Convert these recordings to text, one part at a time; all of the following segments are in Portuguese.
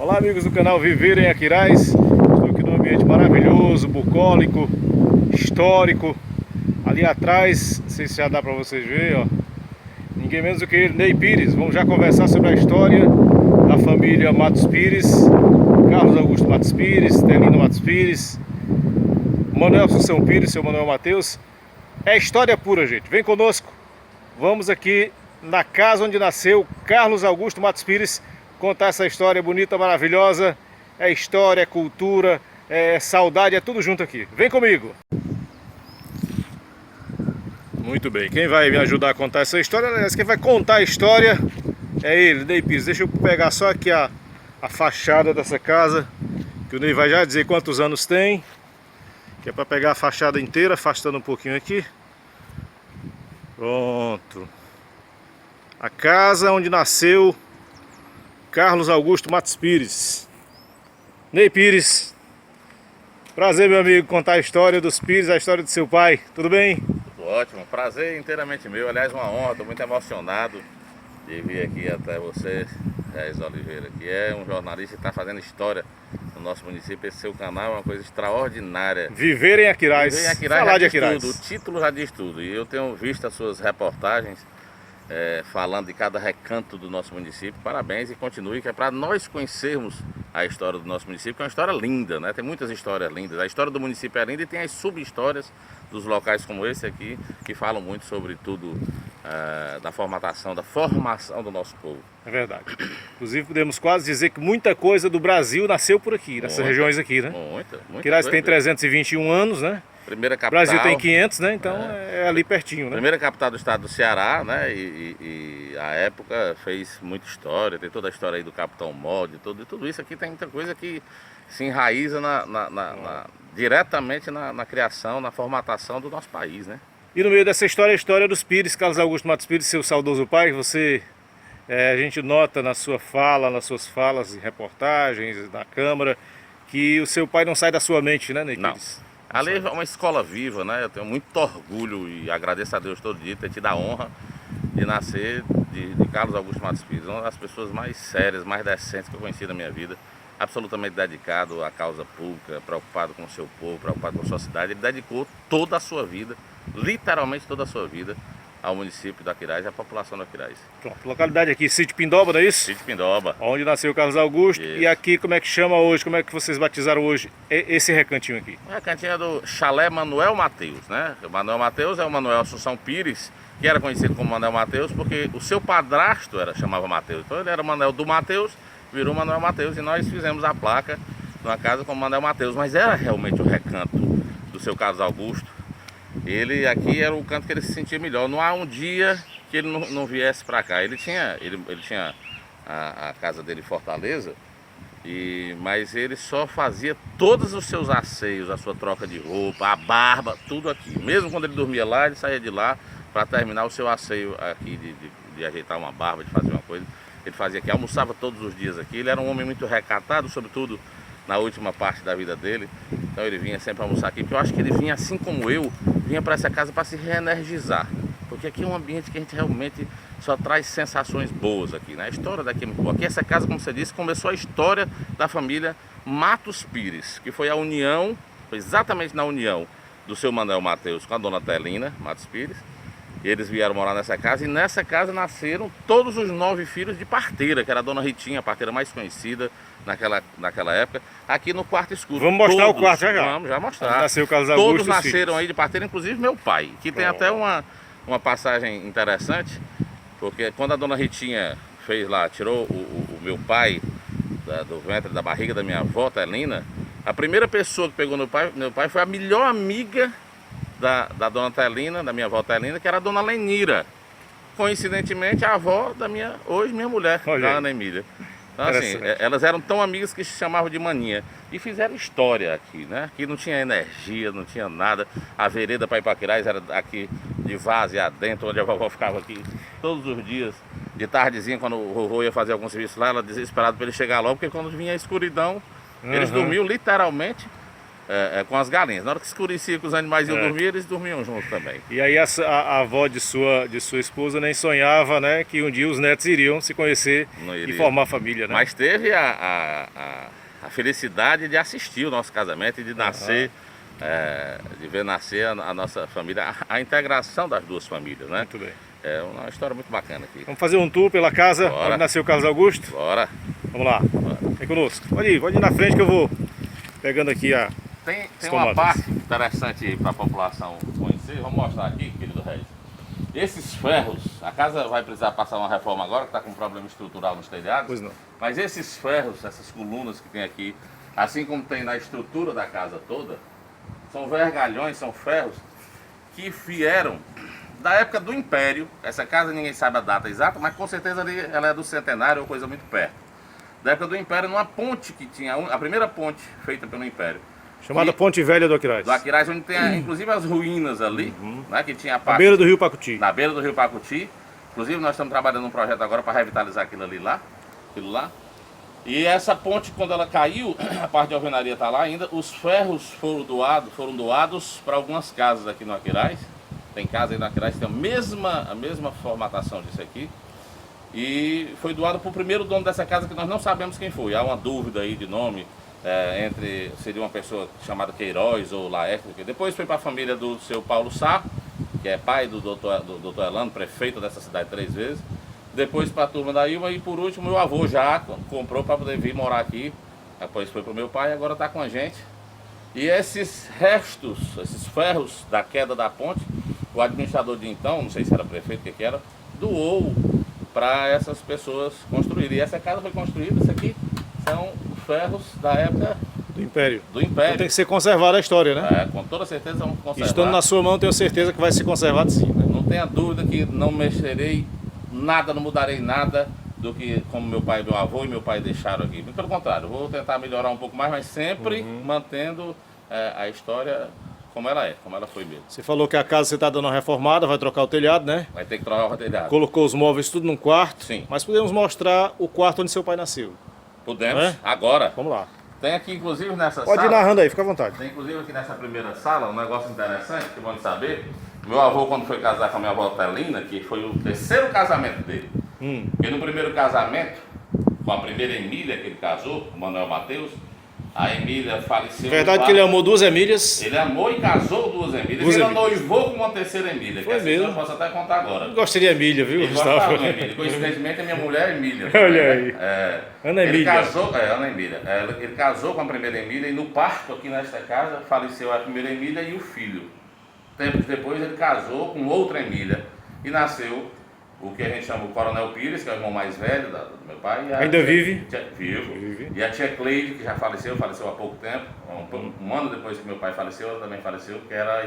Olá amigos do canal Viver em Aquiraz. Estou aqui num ambiente maravilhoso, bucólico, histórico. Ali atrás, não sei se já dá para vocês verem, ó, ninguém menos do que ele, Ney Pires. Vamos já conversar sobre a história da família Matos Pires, Carlos Augusto Matos Pires, Telino Matos Pires, Manuel Assunção Pires, seu Manuel Mateus. É história pura, gente. Vem conosco. Vamos aqui na casa onde nasceu Carlos Augusto Matos Pires, contar essa história bonita, maravilhosa. É história, é cultura, é saudade, é tudo junto aqui. Vem comigo! Muito bem, quem vai me ajudar a contar essa história, aliás, quem vai contar a história é ele, Ney Pires. Deixa eu pegar só aqui a fachada dessa casa, que o Ney vai já dizer quantos anos tem, que é para pegar a fachada inteira, afastando um pouquinho aqui. Pronto. A casa onde nasceu Carlos Augusto Matos Pires. Ney Pires, prazer, meu amigo, contar a história dos Pires, a história do seu pai. Tudo bem? Tudo ótimo, prazer inteiramente meu. Aliás, uma honra, estou muito emocionado de vir aqui até você, Reis Oliveira, que é um jornalista que está fazendo história no nosso município. Esse seu canal é uma coisa extraordinária. Viver em Aquiraz. Viver em Aquiraz, falar de já diz Aquiraz. tudo, o título já diz tudo. E eu tenho visto as suas reportagens falando de cada recanto do nosso município. Parabéns e continue, que é para nós conhecermos a história do nosso município, que é uma história linda, né? Tem muitas histórias lindas. A história do município é linda e tem as sub-histórias dos locais como esse aqui, que falam muito sobre tudo da formação do nosso povo. É verdade. Inclusive podemos quase dizer que muita coisa do Brasil nasceu por aqui, nessas regiões aqui, né? Muita Aquiraz tem coisa. 321 anos, né? Primeira O capital. Brasil tem 500, né? Então é ali pertinho, né? Primeira capital do estado do Ceará, né? E a época fez muita história, tem toda a história aí do Capitão Mó, de tudo isso aqui tem muita coisa que se enraiza diretamente na criação, na formatação do nosso país, né? E no meio dessa história, a história dos Pires, Carlos Augusto Matos Pires, seu saudoso pai. A gente nota na sua fala, nas suas falas em reportagens, na Câmara, que o seu pai não sai da sua mente, né, Ney Pires? Não. Ali é uma escola viva, né? Eu tenho muito orgulho e agradeço a Deus todo dia ter tido a honra de nascer de Carlos Augusto Matos Pires, uma das pessoas mais sérias, mais decentes que eu conheci na minha vida, absolutamente dedicado à causa pública, preocupado com o seu povo, preocupado com a sua cidade. Ele dedicou toda a sua vida, literalmente toda a sua vida, ao município do Aquiraz e à população do Aquiraz. Pronto, localidade aqui, Sítio Pindoba, não é isso? Sítio Pindoba. Onde nasceu o Carlos Augusto. Isso. E aqui, como é que chama hoje? Como é que vocês batizaram hoje esse recantinho aqui? É a cantinha do Chalé Manuel Mateus, né? O Manuel Mateus é o Manuel Assunção Pires, que era conhecido como Manuel Mateus porque o seu padrasto chamava Mateus. Então ele era Manuel do Mateus, virou Manuel Mateus, e nós fizemos a placa numa casa como Manuel Mateus. Mas era realmente o recanto do seu Carlos Augusto. Ele aqui era o canto que ele se sentia melhor. Não há um dia que ele não viesse para cá. Ele tinha a casa dele em Fortaleza, mas ele só fazia todos os seus asseios, a sua troca de roupa, a barba, tudo aqui. Mesmo quando ele dormia lá, ele saía de lá para terminar o seu asseio aqui, de ajeitar uma barba, de fazer uma coisa. Ele fazia aqui, almoçava todos os dias aqui. Ele era um homem muito recatado, sobretudo na última parte da vida dele. Então ele vinha sempre almoçar aqui, porque eu acho que ele vinha, assim como eu, vinha para essa casa para se reenergizar. Porque aqui é um ambiente que a gente realmente só traz sensações boas aqui, né? A história daqui é muito boa. Aqui essa casa, como você disse, começou a história da família Matos Pires, que foi a união, foi exatamente na união do seu Manuel Mateus com a dona Telina Matos Pires. Eles vieram morar nessa casa, e nessa casa nasceram todos os 9 filhos de parteira, que era a dona Ritinha, a parteira mais conhecida naquela época, aqui no quarto escuro. Vamos mostrar o quarto já. Vamos já mostrar. Nasceu o Carlos Augusto. Todos nasceram aí de parteira, inclusive meu pai, que tem até uma passagem interessante, porque quando a dona Ritinha fez lá, tirou o meu pai do ventre, da barriga da minha avó, Telina, a primeira pessoa que pegou meu pai foi a melhor amiga da dona Telina, da minha avó Telina, que era a dona Lenira. Coincidentemente, a avó da minha mulher, da Ana Emília. Então, assim, elas eram tão amigas que se chamavam de maninha. E fizeram história aqui, né? Aqui não tinha energia, não tinha nada. A vereda para ir para Aquiraz era aqui de várzea adentro, onde a vovó ficava aqui todos os dias. De tardezinha, quando o vovô ia fazer algum serviço lá, ela desesperada para ele chegar logo, porque quando vinha a escuridão, eles dormiam literalmente com as galinhas. Na hora que escurecia que os animais iam dormir, eles dormiam juntos também. E aí a avó de sua esposa nem sonhava, né, que um dia os netos iriam se conhecer e formar família, né? Mas teve a felicidade de assistir o nosso casamento e de nascer, de ver nascer a nossa família, a integração das duas famílias, né? Muito bem. É uma história muito bacana aqui. Vamos fazer um tour pela casa Bora. onde nasceu o Carlos Augusto? Bora. Vamos lá. Bora. Vem conosco. Pode ir na frente que eu vou pegando aqui a... Tem uma parte interessante para a população conhecer, vamos mostrar aqui, querido Regis. Esses ferros, a casa vai precisar passar uma reforma agora, que está com um problema estrutural nos telhados. Pois não. Mas esses ferros, essas colunas que tem aqui, assim como tem na estrutura da casa toda, são vergalhões, são ferros que vieram da época do Império. Essa casa ninguém sabe a data exata, mas com certeza ela é do centenário ou coisa muito perto. Da época do Império, numa ponte que tinha, a primeira ponte feita pelo Império. Chamada Ponte Velha do Aquiraz. Do Aquiraz, onde tem inclusive as ruínas ali, né, que tinha a parte... Na beira do Rio Pacuti. Na beira do Rio Pacuti. Inclusive nós estamos trabalhando num projeto agora para revitalizar aquilo lá. E essa ponte, quando ela caiu, a parte de alvenaria está lá ainda, os ferros foram doados para algumas casas aqui no Aquiraz. Tem casa aí no Aquiraz que tem a mesma formatação disso aqui. E foi doado para o primeiro dono dessa casa, que nós não sabemos quem foi. Há uma dúvida aí de nome, seria uma pessoa chamada Queiroz ou Laerte. Depois foi para a família do seu Paulo Sá, que é pai do doutor Elano, prefeito dessa cidade 3 vezes. Depois para a turma da Ilma e por último meu avô já comprou para poder vir morar aqui. Depois foi para o meu pai e agora está com a gente. E esses restos, esses ferros da queda da ponte, o administrador de então, não sei se era prefeito, o que era, doou para essas pessoas construírem. E essa casa foi construída, isso aqui são ferros da época do Império. Então tem que ser conservada a história, né? Com toda certeza vamos conservar. Estando na sua mão, tenho certeza que vai ser conservado sim. Né? Não tenha dúvida que não mexerei nada, não mudarei nada do que como meu pai e meu avô e meu pai deixaram aqui. Pelo contrário, vou tentar melhorar um pouco mais, mas sempre mantendo a história como ela é, como ela foi mesmo. Você falou que a casa você está dando uma reformada, vai trocar o telhado, né? Vai ter que trocar o telhado. Colocou os móveis tudo num quarto. Sim. Mas podemos mostrar o quarto onde seu pai nasceu. Podemos, agora. Vamos lá. Tem aqui, inclusive, nessa sala... Pode ir narrando aí, fica à vontade. Tem, inclusive, aqui nessa primeira sala, um negócio interessante, que vão saber. Meu avô, quando foi casar com a minha avó Telina, que foi o terceiro casamento dele. Porque no primeiro casamento, com a primeira Emília que ele casou, o Manuel Mateus, a Emília faleceu. Verdade que ele amou 2 Emílias. Ele amou e casou 2 Emílias. Ele noivou com uma terceira Emília. Foi mesmo. Eu posso até contar agora. Eu gostaria de Emília, viu, Gustavo? Coincidentemente, a minha mulher é Emília. Olha aí. Ana Emília. Ele casou, Ana Emília. Ele casou com a primeira Emília e no parto aqui nesta casa faleceu a primeira Emília e o filho. Tempos depois ele casou com outra Emília e nasceu o que a gente chama o Coronel Pires, que é o irmão mais velho do meu pai. Ainda vive? Vive. E a tia Cleide, que já faleceu há pouco tempo, um ano depois que meu pai faleceu, ela também faleceu, que era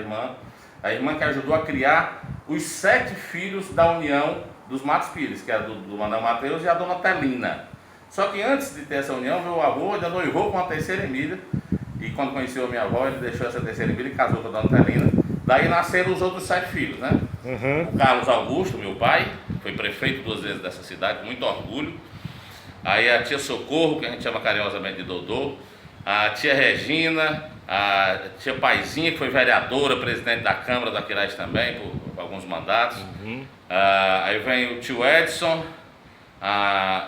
a irmã que ajudou a criar os 7 filhos da união dos Matos Pires, que é do Manuel Mateus e a dona Telina. Só que antes de ter essa união, meu avô ainda noivou com a terceira Emília, e quando conheceu a minha avó, ele deixou essa terceira Emília e casou com a dona Telina. Daí nasceram os outros 7 filhos, né? O Carlos Augusto, meu pai, foi prefeito 2 vezes dessa cidade, com muito orgulho. Aí a tia Socorro, que a gente chama carinhosamente de Dodô. A tia Regina, a tia Paizinha, que foi vereadora, presidente da Câmara do Aquiraz também, por alguns mandatos. Aí vem o tio Edson,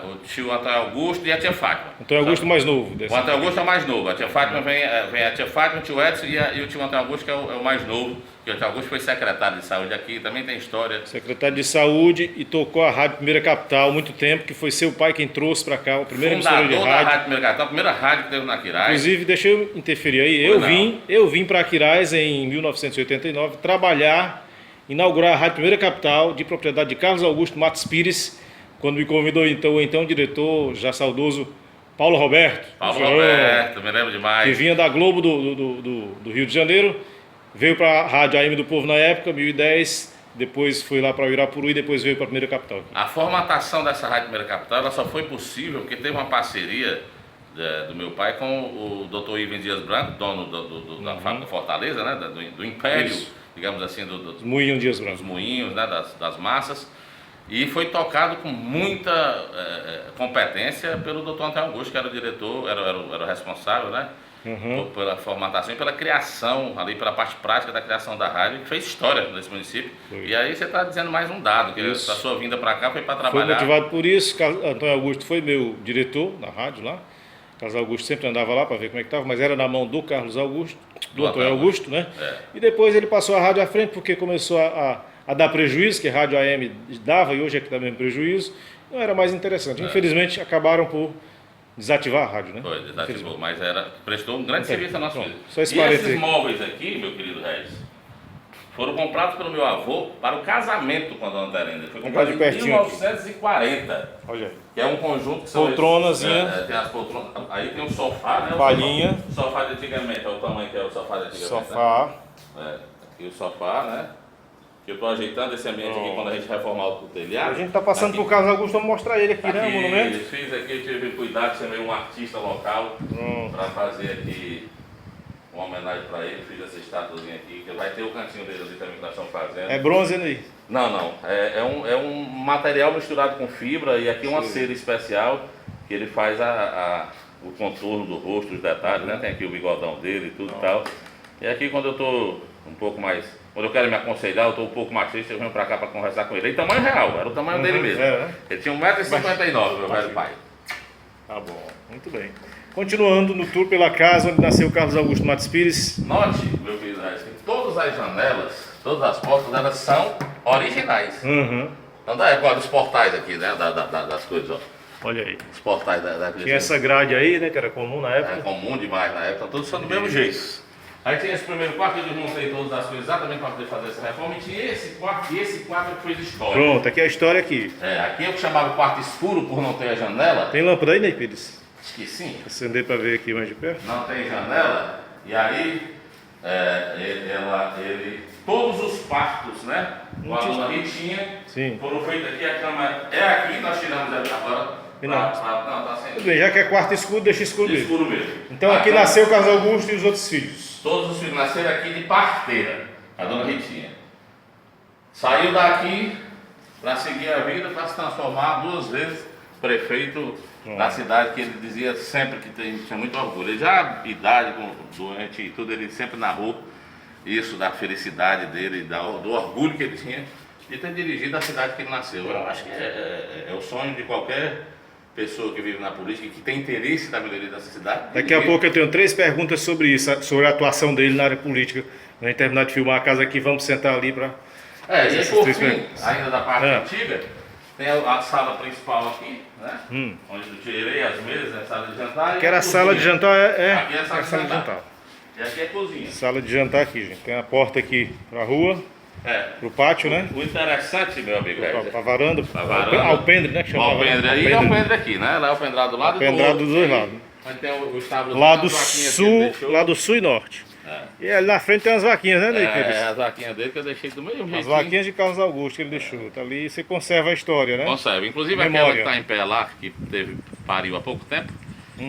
o tio Antônio Augusto e a tia Fátima. Antônio Augusto mais novo. O Antônio Augusto é o mais novo. A tia Fátima vem a tia Fátima, o tio Edson e o tio Antônio Augusto, que é o mais novo. Porque o Antônio Augusto foi secretário de saúde aqui, também tem história. Secretário de saúde e tocou a Rádio Primeira Capital há muito tempo, que foi seu pai quem trouxe para cá, a primeira emissora de rádio. Da Rádio Primeira Capital, a primeira rádio que teve na Aquiraz. Inclusive, deixa eu interferir aí, eu vim para Aquiraz em 1989 trabalhar, inaugurar a Rádio Primeira Capital, de propriedade de Carlos Augusto Matos Pires, quando me convidou então o diretor, já saudoso, Paulo Roberto. Roberto, me lembro demais. Que vinha da Globo do Rio de Janeiro, veio para a Rádio AM do Povo na época, 2010, depois foi lá para o Irapuru e depois veio para a Primeira Capital. A formatação dessa Rádio Primeira Capital ela só foi possível porque teve uma parceria do meu pai com o Dr. Ivens Dias Branco, dono da fábrica Fortaleza, né, do Império, digamos assim, dos Moinhos Dias Branco. Dos moinhos, né, das massas. E foi tocado com muita competência pelo Dr. Antônio Augusto, que era o diretor, era o responsável, né? pela formatação e pela criação, ali pela parte prática da criação da rádio, que fez história nesse município. Foi. E aí você está dizendo mais um dado, que a sua vinda para cá foi para Foi trabalhar. motivado por isso. Antônio Augusto foi meu diretor na rádio lá. Carlos Augusto sempre andava lá para ver como é que estava, mas era na mão do Carlos Augusto, do Antônio Augusto, né? E depois ele passou a rádio à frente porque começou a dar prejuízo, que a rádio AM dava e hoje é que dá mesmo prejuízo. Não era mais interessante. Infelizmente acabaram por desativar a rádio, né? Foi, desativou, mas prestou um grande serviço à nossa vida. Só esse E parênteses esses aí. móveis aqui, meu querido Regis, foram comprados pelo meu avô para o casamento com a dona Terenda. Foi comprado em pertinho aqui. 1940. Olha aí. Que é um conjunto que são Poltronazinha. tem as poltronas. Aí tem um sofá, né? Palhinha. O sofá de antigamente, é o tamanho que é o sofá de antigamente. Sofá. Né? Aqui o sofá, né? Que eu estou ajeitando esse ambiente aqui quando a gente reformar o telhado. A gente está passando por Carlos Augusto, vamos mostrar ele aqui, né? O monumento. Fiz aqui, eu tive cuidado, chamei um artista local para fazer aqui uma homenagem para ele. Fiz essa estatuazinha aqui, que vai ter o cantinho dele ali também que nós estamos fazendo. É bronze aí? Não. É um material misturado com fibra e aqui uma cera especial que ele faz o contorno do rosto, os detalhes, né? Tem aqui o bigodão dele e tudo e tal. E aqui quando eu estou um pouco mais... Quando eu quero me aconselhar, eu estou um pouco mais triste, eu venho para cá para conversar com ele. Em tamanho real, era o tamanho dele mesmo. Né? Ele tinha 1,59 m, meu velho pai. Tá bom, muito bem. Continuando no tour pela casa onde nasceu Carlos Augusto Matos Pires. Note, meu querido Reis, que todas as janelas, todas as portas, elas são originais. Não dá igual dos portais aqui, né? Das coisas, ó. Olha aí. Os portais da Tinha essa grade aí, né? Que era comum na época. É comum demais na época, todos são do mesmo jeito. Aí tinha esse primeiro quarto, eu desmontei todas as coisas exatamente para poder fazer essa reforma. E tinha esse quarto, é que fez história. Pronto, aqui é a história aqui. Aqui é o que chamava quarto escuro por não ter a janela. Tem lâmpada aí, Ney Pires? Acho que sim. Acender para ver aqui mais de perto. Não tem janela. E aí, todos os quartos, né? Com a dona Ritinha, Sim. foram feitos aqui. A cama é aqui, nós tiramos ela agora. Não, tá Tudo sendo bem, já que é quarto escuro, deixa escuro mesmo. escuro mesmo. Então aqui nasceu Carlos Augusto e os outros filhos. Todos os filhos nasceram aqui de parteira, a dona Ritinha. Saiu daqui para seguir a vida, para se transformar 2 vezes prefeito da cidade, que ele dizia sempre que tinha muito orgulho. Ele já, idade, doente e tudo, ele sempre narrou isso da felicidade dele, do orgulho que ele tinha de ter dirigido a cidade que ele nasceu. Eu acho que é o sonho de qualquer pessoa que vive na política e que tem interesse na melhoria dessa cidade. Daqui a pouco eu tenho 3 perguntas sobre isso, sobre a atuação dele na área política. Quando a gente terminar de filmar a casa aqui, vamos sentar ali para... E por fim, ainda da parte antiga, tem a sala principal aqui, né? Onde eu tirei as mesas, a sala de jantar. Que era a sala de jantar, Aqui é a sala de jantar. E aqui é a cozinha. Sala de jantar aqui, gente. Tem a porta aqui para a rua, para o pátio, né? O interessante, meu amigo, Para a varanda, alpendre, né? Que chama alpendre aí e alpendre aqui, né? Lá é alpendrado do lado e do outro. dos dois lados. Aí tem o estábulo Lado sul e norte. E ali na frente tem umas vaquinhas, né, Ney Pires? As vaquinhas dele que eu deixei do mesmo jeitinho. As vaquinhas de Carlos Augusto que ele deixou. Tá ali, você conserva a história, né? Conserva. Inclusive aquela que está em pé lá, que pariu há pouco tempo,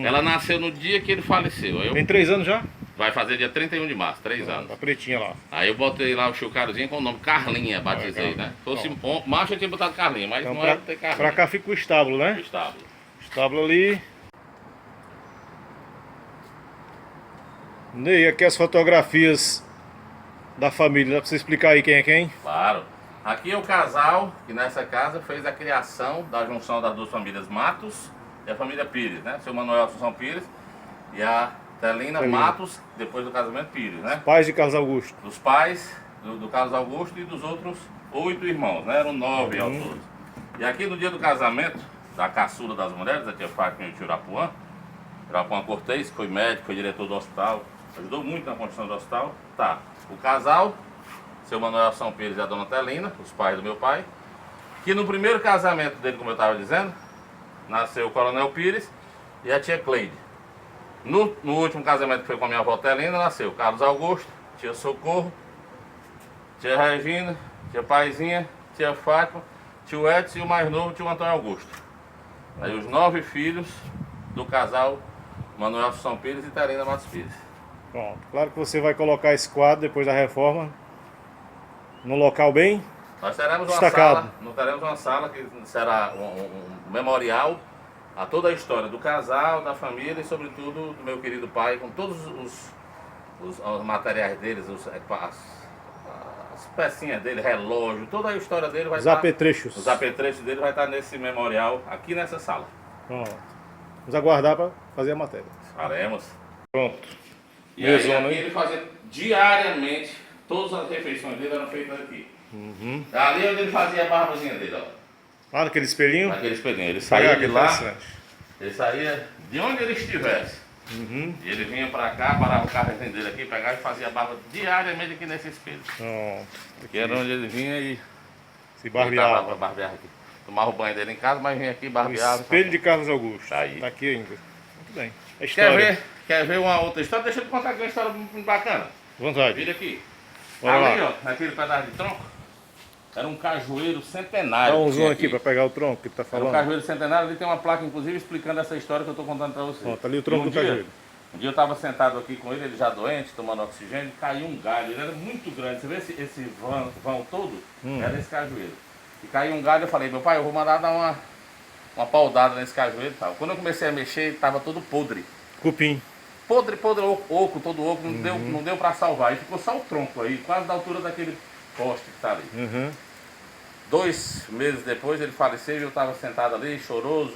ela nasceu no dia que ele faleceu. Tem 3 anos já? Vai fazer dia 31 de março, 3 anos. Tá pretinha lá. Aí eu botei lá o chucarozinho com o nome Carlinha, batizei, né? Se fosse macho eu tinha botado Carlinha, mas Então, não era ter Carlinha. Pra cá fica o estábulo, né? O estábulo. Estábulo ali. Ney, aqui as fotografias da família. Dá pra você explicar aí quem é quem? Claro. Aqui é o casal que nessa casa fez a criação da junção das 2 famílias Matos e a família Pires, né? Seu Manuel Assunção Pires e a Telina Matos, depois do casamento Pires, né? Pais de Carlos Augusto. Dos pais do Carlos Augusto e dos outros 8 irmãos, né? Eram 9 ao todo. E aqui no dia do casamento da caçula das mulheres, a tia Fátima e o tio Irapuã Cortez, que foi médico, foi diretor do hospital, ajudou muito na construção do hospital. Tá, o casal, seu Manuel São Pires e a dona Telina, os pais do meu pai, que no primeiro casamento dele, como eu estava dizendo, nasceu o Coronel Pires e a tia Cleide. No último casamento que foi com a minha avó Telina, nasceu Carlos Augusto, tia Socorro, tia Regina, tia Paizinha, tia Fátima, tio Edson e o mais novo, tio Antônio Augusto. Aí os 9 filhos do casal Manuel São Pires e Telina Matos Pires. Pronto. Claro que você vai colocar esse quadro depois da reforma num local bem Nós teremos destacado. uma sala, que será um memorial a toda a história do casal, da família e sobretudo do meu querido pai, com todos os materiais deles, as pecinhas dele, relógio, toda a história dele vai Os estar... apetrechos. Os apetrechos dele vai estar nesse memorial, aqui nessa sala. Pronto. Vamos aguardar para fazer a matéria. Faremos. Pronto. E aí, Mesona, aqui hein? ele fazia diariamente, todas as refeições dele eram feitas aqui. Ali onde ele fazia a barbazinha dele, ó. Lá naquele espelhinho. Naquele espelhinho. Ele Olha saía que de lá, interessante. ele saía de onde ele estivesse. E ele vinha pra cá, parava o carro dele aqui, pegava e fazia a barba diariamente aqui nesse espelho. Pronto. Que era onde ele vinha e Se barbeava barbeava. aqui. Tomava o banho dele em casa, mas vinha aqui e O barbeava. espelho de Carlos Augusto. Tá aí. Tá aqui ainda. Muito bem. A Quer história. ver uma outra história? Deixa eu te contar aqui uma história muito bacana. Vontade. Vira aqui. Bora Ali, lá. ó, naquele pedaço de tronco, era um cajueiro centenário. Dá um que zoom tinha aqui para pegar o tronco que tu tá Era um falando. cajueiro centenário, ali tem uma placa, inclusive, explicando essa história que eu estou contando para você. Ó, tá ali o tronco E do cajueiro. Um dia eu estava sentado aqui com ele já doente, tomando oxigênio, caiu um galho. Ele era muito grande. Você vê esse vão todo? Era esse cajueiro. E caiu um galho, eu falei, meu pai, eu vou mandar dar uma paudada nesse cajueiro e tal. Quando eu comecei a mexer, ele estava todo podre. Cupim. Podre, oco, todo oco, não deu para salvar. E ficou só o tronco aí, quase da altura daquele poste que está ali. 2 meses depois ele faleceu e eu estava sentado ali, choroso.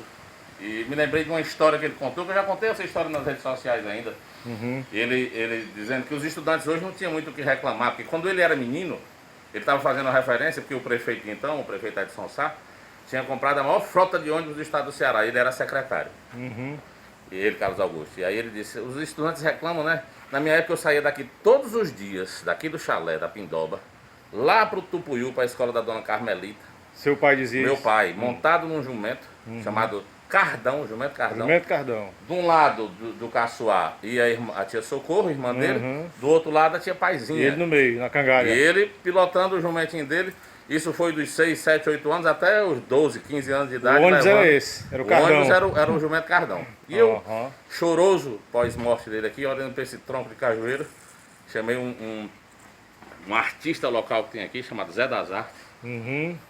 E me lembrei de uma história que ele contou, que eu já contei essa história nas redes sociais ainda. Ele dizendo que os estudantes hoje não tinham muito o que reclamar, porque quando ele era menino, ele estava fazendo uma referência, porque o prefeito então, o prefeito Edson Sá, tinha comprado a maior frota de ônibus do estado do Ceará, ele era secretário. E ele, Carlos Augusto. E aí ele disse, os estudantes reclamam, né? Na minha época eu saía daqui todos os dias, daqui do chalé, da Pindoba, lá pro Tupuiú, para a escola da dona Carmelita. Seu pai dizia Meu isso? pai, montado num jumento, chamado Cardão, jumento Cardão. Jumento Cardão. De um lado do Caçoá ia a tia Socorro, irmã dele, do outro lado a tia E Paizinha. ele no meio, na E cangalha. ele pilotando o jumentinho dele, isso foi dos 6, 7, 8 anos até os 12, 15 anos de idade. O ônibus levando. era esse, era o O Cardão. ônibus era o jumento Cardão. E eu, Aham. choroso pós-morte dele aqui, olhando para esse tronco de cajueiro, chamei um artista local que tem aqui, chamado Zé das Artes.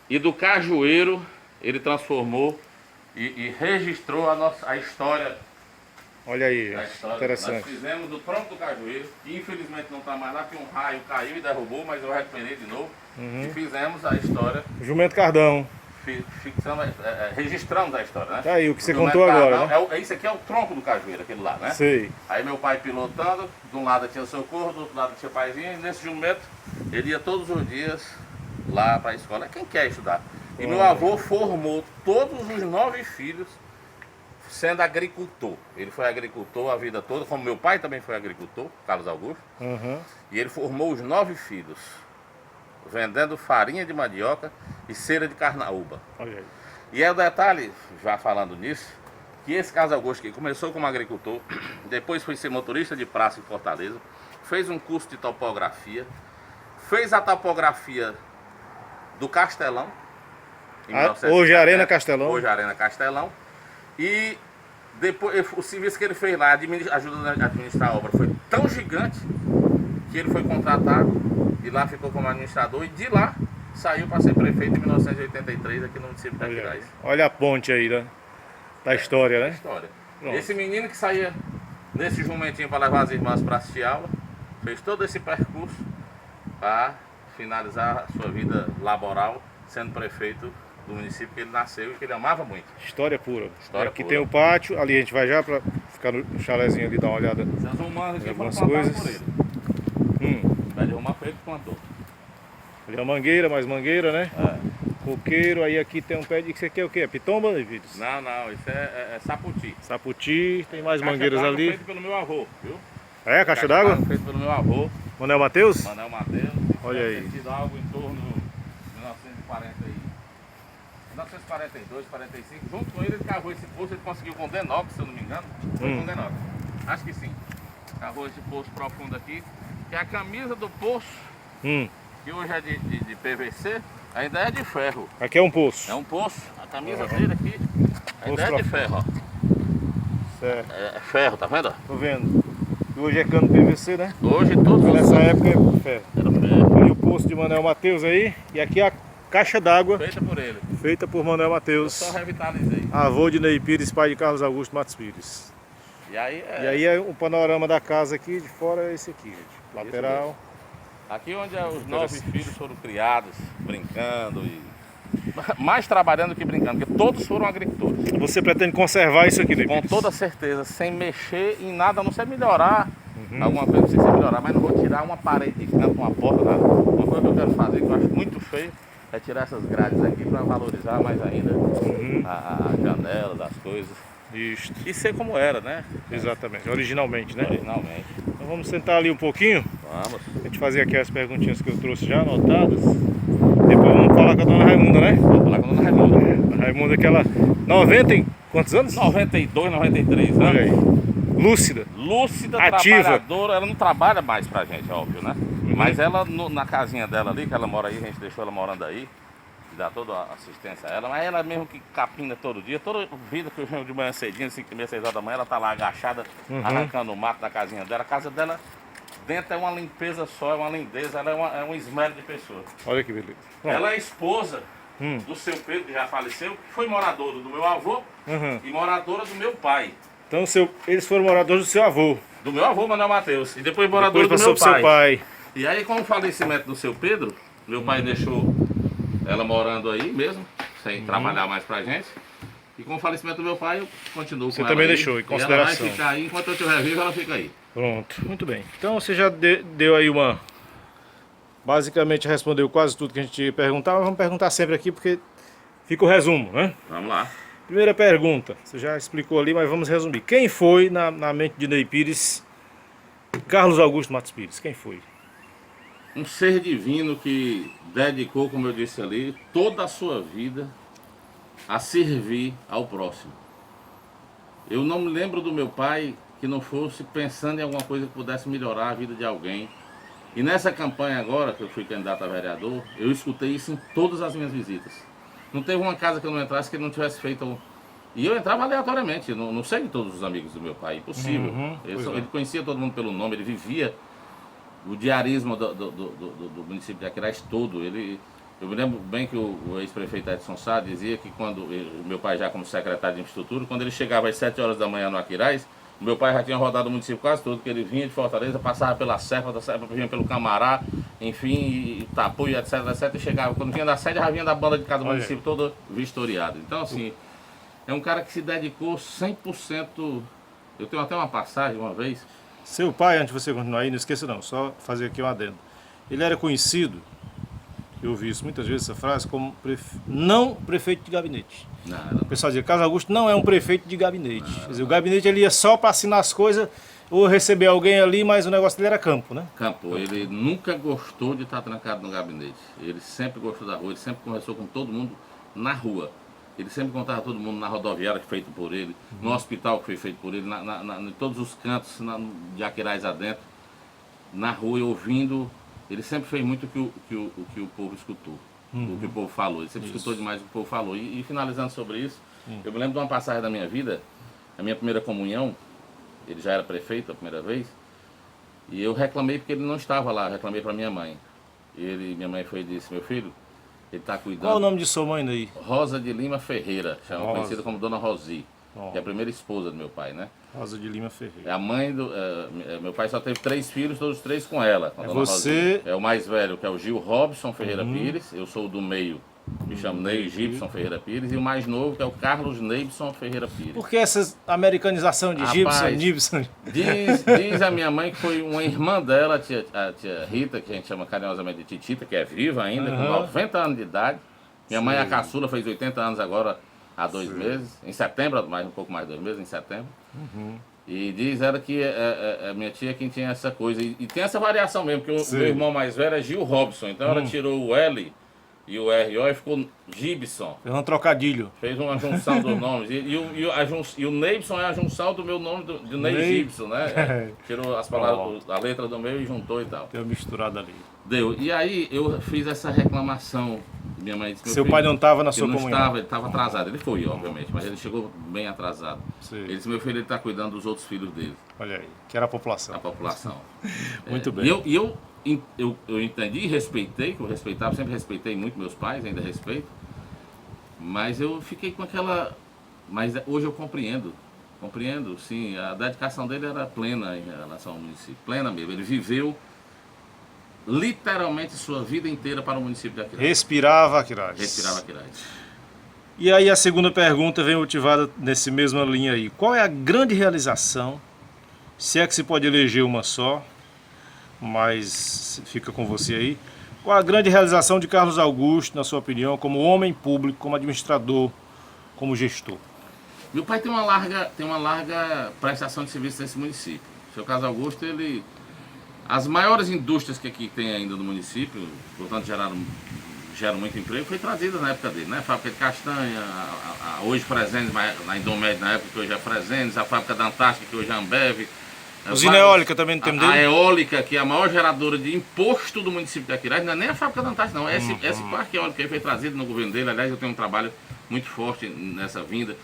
E do cajueiro ele transformou e registrou a história. Olha aí, A história. Nós interessante. fizemos do tronco do cajueiro, que infelizmente não está mais lá, porque um raio caiu e derrubou, mas eu recuperei de novo. E fizemos a história, Jumento Cardão. registramos a história, né? Tá aí, o que você Jumento contou agora, Cardão, né? Isso aqui é o tronco do cajueiro, aquele lá, né? Sei. Aí meu pai pilotando, de um lado tinha o Socorro, do outro lado tinha o Paizinho, e nesse jumento ele ia todos os dias lá para a escola. Quem quer estudar? E meu avô formou todos os 9 filhos sendo agricultor. Ele foi agricultor a vida toda, como meu pai também foi agricultor, Carlos Augusto. E ele formou os 9 filhos, vendendo farinha de mandioca e cera de carnaúba. Olha aí. E é o detalhe, já falando nisso, que esse Carlos Augusto que começou como agricultor, depois foi ser motorista de praça em Fortaleza, fez um curso de topografia, fez a topografia do Castelão. em 1970, hoje é Arena Castelão. Hoje é Arena Castelão. E depois o serviço que ele fez lá, ajudando a administrar a obra, foi tão gigante que ele foi contratado e lá ficou como administrador e de lá saiu para ser prefeito em 1983 aqui no município de Aquiraz. Olha a ponte aí, né? Da história, né? História. Pronto. Esse menino que saía nesse jumentinho para levar as irmãs para assistir aula, fez todo esse percurso para finalizar a sua vida laboral sendo prefeito do município que ele nasceu e que ele amava muito. História pura. História Aqui pura. tem o pátio, ali a gente vai já pra ficar no chalézinho ali, dar uma olhada. Essas humanas aqui foram Algumas plantadas coisas. por ele. Pé de romã foi ele que plantou. Ali é a mangueira, mais mangueira, né? É. Coqueiro, aí aqui tem um pé de... Isso aqui é o quê? É pitomba, Vídeos? Não, isso é saputi. Saputi, tem mais Caixa mangueiras d'água ali. feito pelo meu avô, viu? É, caixa d'água? Feito pelo meu avô, Manel Matheus? Manel Matheus. Olha Deve aí. ter sido algo em torno de 1942, 45. Junto com ele cavou esse poço, ele conseguiu com Denox, se eu não me engano. Foi com Denox. Acho que sim. Cavou esse poço profundo aqui, que é a camisa do poço, que hoje é de PVC, ainda é de ferro. Aqui é um poço. É um poço, a camisa dele aqui ainda é de ferro, ó. Certo. É ferro, tá vendo? Tô vendo. E hoje é cano PVC, né? Hoje todos Mas os... nessa época é ferro. Era ferro. Aí o poço de Manel Matheus aí. E aqui é caixa d'água Feita por ele. feita por Manuel Eu Matheus, só revitalizei. avô de Ney Pires, pai de Carlos Augusto Matos Pires. E aí E aí é o panorama da casa aqui, de fora é esse aqui, gente. Lateral. Aqui onde os 9 filhos foram criados, brincando e mais trabalhando que brincando, porque todos foram agricultores. Você pretende conservar isso aqui, Ney Com Pires? toda certeza, sem mexer em nada, a não ser melhorar. Alguma coisa precisa melhorar, mas não vou tirar uma parede de canto, uma porta, nada. Uma coisa que eu quero fazer, que eu acho muito feio, é tirar essas grades aqui para valorizar mais ainda a janela das coisas. Isto, E ser como era, né? exatamente, originalmente, né? Originalmente. Então vamos sentar ali um pouquinho, Vamos. a gente fazer aqui as perguntinhas que eu trouxe já anotadas. Depois vamos falar com a dona Raimunda, né? Vamos falar com a dona Raimunda. A Raimunda que ela... 90 e... quantos anos? 92, 93 Olha aí. anos. Lúcida. Lúcida, Ativa. trabalhadora. Ela não trabalha mais pra gente, óbvio, né? Mas ela, na casinha dela ali, que ela mora aí, a gente deixou ela morando aí, dá toda a assistência a ela, mas ela mesmo que capina todo dia, toda vida que eu venho de manhã cedinho, 5h30, 6 horas da manhã, ela tá lá agachada, arrancando o mato da casinha dela. A casa dela, dentro é uma limpeza só, é uma lindeza, ela é um esmero de pessoa. Olha que beleza. Pronto. Ela é esposa do seu Pedro, que já faleceu, que foi moradora do meu avô e moradora do meu pai. Então eles foram moradores do seu avô. Do meu avô, Manuel Matheus, e depois morador Depois do passou meu pro pai. seu pai. E aí, com o falecimento do seu Pedro, meu pai deixou ela morando aí mesmo, sem trabalhar mais pra gente. E com o falecimento do meu pai, eu continuo Você com ela também aí. deixou, em E consideração. ela vai ficar aí, enquanto eu estiver vivo, ela fica aí. Pronto, muito bem. Então você já deu aí uma... Basicamente respondeu quase tudo que a gente ia perguntar, mas vamos perguntar sempre aqui porque fica o resumo, né? Vamos lá. Primeira pergunta, você já explicou ali, mas vamos resumir. Quem foi, na mente de Ney Pires, Carlos Augusto Matos Pires? Quem foi? Um ser divino que dedicou, como eu disse ali, toda a sua vida a servir ao próximo. Eu não me lembro do meu pai que não fosse pensando em alguma coisa que pudesse melhorar a vida de alguém. E nessa campanha agora, que eu fui candidato a vereador, eu escutei isso em todas as minhas visitas. Não teve uma casa que eu não entrasse que ele não tivesse feito... E eu entrava aleatoriamente, não sei de todos os amigos do meu pai, impossível. Ele conhecia todo mundo pelo nome, ele vivia o diarismo do município de Aquiraz todo. Eu me lembro bem que o ex-prefeito Edson Sá dizia que quando o meu pai já como secretário de infraestrutura, quando ele chegava às 7 horas da manhã no Aquiraz, o meu pai já tinha rodado o município quase todo, porque ele vinha de Fortaleza, passava pela Serra, da Serra vinha pelo Camará, enfim, Itapu, etc, etc, e chegava. Quando vinha da sede, já vinha da banda de cada município todo vistoriado. Então, assim, é um cara que se dedicou 100%. Eu tenho até uma passagem uma vez. Seu pai, antes de você continuar aí, não esqueça não, só fazer aqui um adendo. Ele era conhecido, eu ouvi isso muitas vezes, essa frase, como não prefeito de gabinete. Não, O pessoal dizia, Carlos Augusto não é um prefeito de gabinete. Quer dizer, o gabinete ele ia só para assinar as coisas ou receber alguém ali, mas o negócio dele era campo, né? Campo, ele nunca gostou de estar trancado no gabinete. Ele sempre gostou da rua, ele sempre conversou com todo mundo na rua. Ele sempre contava todo mundo na rodoviária que foi feito por ele, no hospital que foi feito por ele, em todos os cantos de Aquiraz adentro, na rua, ouvindo. Ele sempre fez muito o que o povo escutou, o que o povo falou. Ele sempre escutou demais o que o povo falou. E finalizando sobre isso, eu me lembro de uma passagem da minha vida, a minha primeira comunhão. Ele já era prefeito a primeira vez, e eu reclamei porque ele não estava lá, eu reclamei para minha mãe. Minha mãe foi e disse, meu filho, ele está cuidando... Qual o nome de sua mãe aí? Rosa de Lima Ferreira, Rosa. conhecida como Dona Rosi, que é a primeira esposa do meu pai, né? Rosa de Lima Ferreira. É a mãe do... meu pai só teve 3 filhos, todos os 3 com ela, com a Dona você... Rosi. É o mais velho, que é o Gil Robson Ferreira Pires, eu sou o do meio, me chamo Ney Gibson Ferreira Pires, e o mais novo, que é o Carlos Neibson Ferreira Pires. Por que essa americanização de Gibson? Diz a minha mãe que foi uma irmã dela, a tia Rita, que a gente chama carinhosamente de Titita, que é viva ainda, com 90 anos de idade. Minha mãe, a caçula, fez 80 anos agora, há 2 meses, em setembro, um pouco mais de 2 meses, em setembro. E diz ela que a minha tia é quem tinha essa coisa. E tem essa variação mesmo, porque o meu irmão mais velho é Gil Robson, então ela tirou o L e o R-O e ficou Gibson. Fez um trocadilho. Fez uma junção dos nomes. E o Neibson é a junção do meu nome, de Ney Gibson, né? Tirou as palavras, a letra do meu e juntou e tal. Deu misturado ali. Deu. E aí eu fiz essa reclamação. Minha mãe disse, seu pai não estava na sua comunhão? Ele estava atrasado. Ele foi, obviamente, mas ele chegou bem atrasado. Sim. Ele disse, meu filho, ele está cuidando dos outros filhos dele. Olha aí, que era a população. A população. Muito bem. E eu entendi e respeitei, que eu respeitava, sempre respeitei muito meus pais, ainda respeito, mas eu fiquei com aquela... Mas hoje eu compreendo, sim, a dedicação dele era plena em relação ao município, plena mesmo, ele viveu literalmente sua vida inteira para o município de Aquiraz. Respirava Aquiraz. Respirava Aquiraz. E aí a segunda pergunta vem motivada nesse mesma linha aí. Qual é a grande realização, se é que se pode eleger uma só, mas fica com você aí, qual a grande realização de Carlos Augusto, na sua opinião, como homem público, como administrador, como gestor? Meu pai tem uma larga prestação de serviço nesse município. O seu Carlos Augusto, as maiores indústrias que aqui tem ainda no município, portanto geram muito emprego, foi trazida na época dele, né? A fábrica de castanha, hoje Fresenes, na Indomed na época que hoje é Fresenes, a fábrica da Antártica que hoje é Ambev. Usina eólica também no tempo dele? A eólica, que é a maior geradora de imposto do município de Aquiraz, não é nem a fábrica da Antártica, não. Esse parque eólico aí foi trazido no governo dele. Aliás, eu tenho um trabalho muito forte nessa vinda.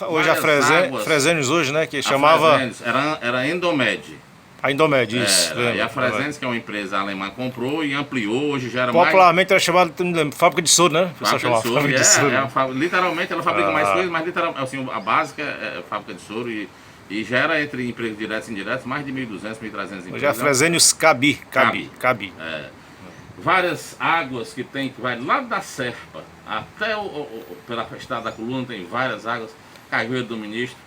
Hoje a Fresenes hoje, né? Que chamava... Fresenes, era Endomed. A Indomed, isso. E a Fresenes, que é uma empresa alemã, comprou e ampliou, hoje já era popularmente era chamada fábrica de soro, né? O fábrica de soro, literalmente ela fabrica mais coisas, mas literalmente, assim, a básica é fábrica de soro e gera entre empregos diretos e indiretos mais de 1.200, 1.300 empregos. Hoje é a Fresenius Cabi. Várias águas que vai lá da Serpa até pela estrada da Coluna, tem várias águas, Cajueiro do Ministro,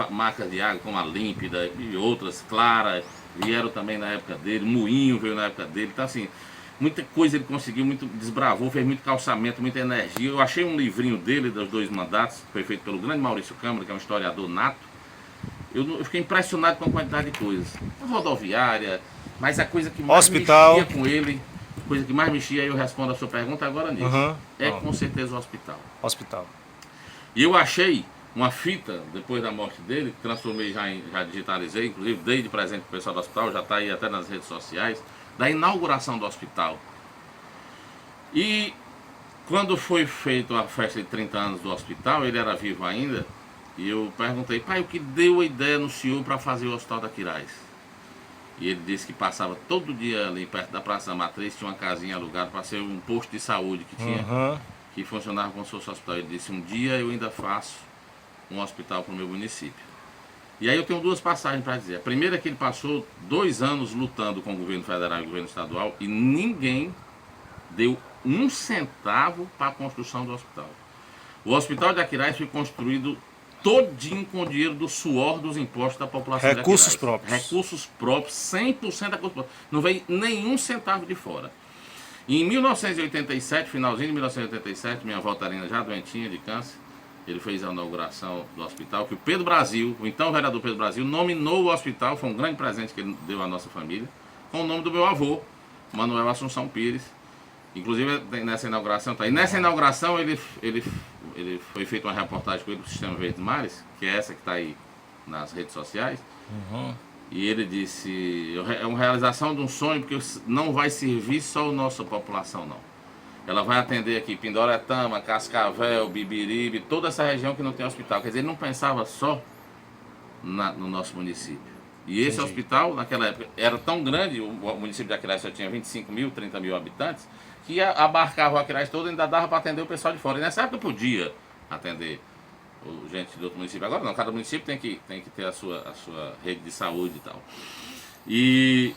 marcas de água como a Límpida e outras, Clara, vieram também na época dele, Moinho veio na época dele, então assim, muita coisa ele conseguiu, muito desbravou, fez muito calçamento, muita energia. Eu achei um livrinho dele, dos 2 mandatos, que foi feito pelo grande Maurício Câmara, que é um historiador nato. Eu fiquei impressionado com a quantidade de coisas. A rodoviária, mas a coisa que mais mexia com ele, coisa que mais mexia, eu respondo a sua pergunta agora nisso, com certeza o hospital. E eu achei uma fita, depois da morte dele, que transformei, já digitalizei, inclusive dei de presente para o pessoal do hospital, já está aí até nas redes sociais, da inauguração do hospital. E quando foi feita a festa de 30 anos do hospital, ele era vivo ainda, e eu perguntei, pai, o que deu a ideia no senhor para fazer o Hospital da Aquiraz? E ele disse que passava todo dia ali perto da Praça da Matriz, tinha uma casinha alugada para ser um posto de saúde que tinha, que funcionava como se fosse um hospital. Ele disse, um dia eu ainda faço um hospital para o meu município. E aí eu tenho 2 passagens para dizer. A primeira é que ele passou 2 anos lutando com o governo federal e o governo estadual e ninguém deu 1 centavo para a construção do hospital. O Hospital de Aquiraz foi construído todinho com o dinheiro do suor dos impostos da população de Aquiraz. Recursos próprios. Recursos próprios, 100% da construção. Não veio nenhum centavo de fora. E em 1987, finalzinho de 1987, minha avó Tarina já doentinha de câncer, ele fez a inauguração do hospital, que o Pedro Brasil, o então vereador Pedro Brasil, nominou o hospital, foi um grande presente que ele deu à nossa família, com o nome do meu avô, Manuel Assunção Pires. Inclusive nessa inauguração, tá? E nessa inauguração ele foi feita uma reportagem com ele do Sistema Verdes Mares, que é essa que está aí nas redes sociais. E ele disse, é uma realização de um sonho, porque não vai servir só a nossa população, não. Ela vai atender aqui Pindoretama, Cascavel, Bibiribe, toda essa região que não tem hospital. Quer dizer, ele não pensava só no nosso município. E esse hospital, naquela época, era tão grande, o município de Aquiraz só tinha 25 mil, 30 mil habitantes, que abarcava o Aquiraz todo e ainda dava para atender o pessoal de fora. E nessa época podia atender gente de outro município. Agora não, cada município tem que ter a sua rede de saúde e tal. E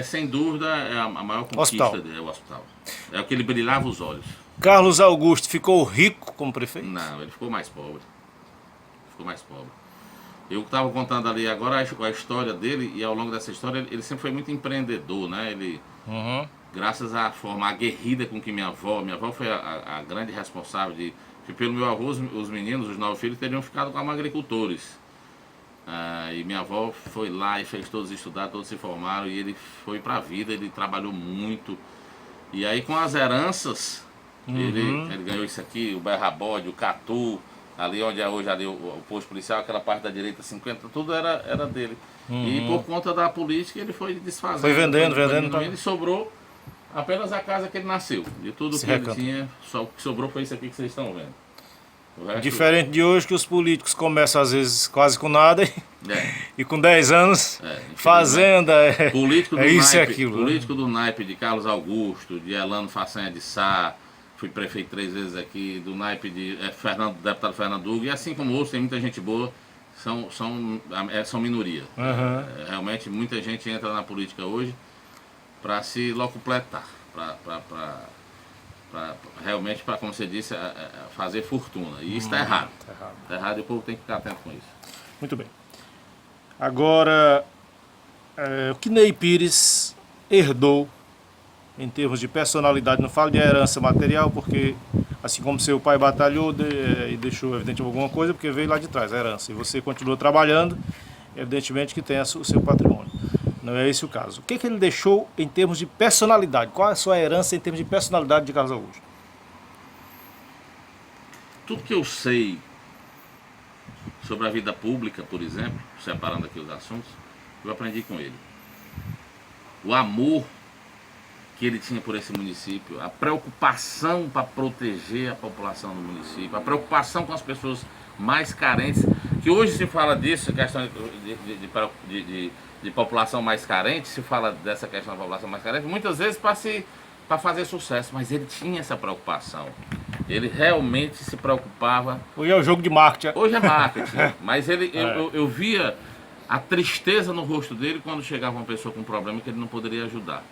sem dúvida a maior conquista dele, é o hospital. É o que ele brilhava os olhos. Carlos Augusto ficou rico como prefeito? Não, ele ficou mais pobre. Eu estava contando ali agora a história dele, e ao longo dessa história ele sempre foi muito empreendedor, né? Ele, graças à forma aguerrida com que minha avó foi a grande responsável de que pelo meu avô os meninos, os 9 filhos, teriam ficado como agricultores. E minha avó foi lá e fez todos estudar, todos se formaram, e ele foi para a vida, ele trabalhou muito. E aí com as heranças, ele ganhou isso aqui, o Berrabode, o Catu, ali onde é hoje ali o posto policial, aquela parte da direita 50, tudo era dele. E por conta da política ele foi desfazendo. Foi vendendo. E sobrou apenas a casa que ele nasceu. De tudo que ele tinha, só o que sobrou foi isso aqui que vocês estão vendo. O resto, Diferente de hoje, que os políticos começam às vezes quase com nada e com 10 anos, fazenda, político do isso e naipe, aquilo. político do naipe de Carlos Augusto, de Elano Façanha de Sá, fui prefeito 3 vezes aqui, do naipe de deputado Fernando Hugo, e assim como outros, tem muita gente boa, são minoria. Realmente muita gente entra na política hoje para se locupletar, realmente, como você disse, fazer fortuna. E isso está errado. Está errado e o povo tem que ficar atento com isso. Muito bem. Agora, o que Ney Pires herdou em termos de personalidade, não falo de herança material, porque assim como seu pai batalhou e deixou evidente alguma coisa, porque veio lá de trás, a herança, e você continua trabalhando, evidentemente que tem o seu patrimônio. Não é esse o caso. O que ele deixou em termos de personalidade? Qual é a sua herança em termos de personalidade de Carlos Augusto? Tudo que eu sei sobre a vida pública, por exemplo, separando aqui os assuntos, eu aprendi com ele. O amor que ele tinha por esse município, a preocupação para proteger a população do município, a preocupação com as pessoas mais carentes, que hoje se fala disso, questão de população mais carente, se fala dessa questão da população mais carente, muitas vezes para fazer sucesso, mas ele tinha essa preocupação. Ele realmente se preocupava. Hoje é o jogo de marketing. Hoje é marketing, mas eu via a tristeza no rosto dele quando chegava uma pessoa com um problema que ele não poderia ajudar.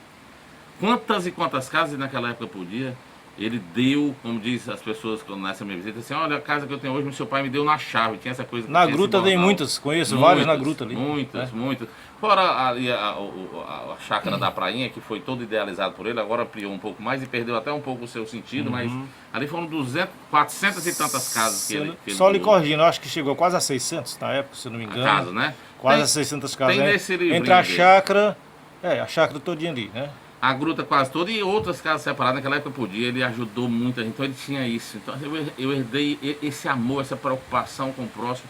Quantas e quantas casas naquela época podia, ele deu, como diz as pessoas quando nessa minha visita, assim, olha, a casa que eu tenho hoje, meu seu pai me deu na chave, tinha essa coisa. Na gruta tem muitas, conheço várias na gruta ali. Muitas. Fora ali a chácara da Prainha, que foi todo idealizado por ele, agora ampliou um pouco mais e perdeu até um pouco o seu sentido, mas ali foram 400 e tantas casas que ele só lhe corrigindo, acho que chegou quase a 600 na época, se eu não me engano. Casa, né? Quase a 600 casas, tem né? nesse livrinho Entre a dele. chácara, a chácara todinha ali, né? A gruta quase toda e outras casas separadas, naquela época podia, ele ajudou muita gente, então ele tinha isso. Então eu herdei esse amor, essa preocupação com o próximo.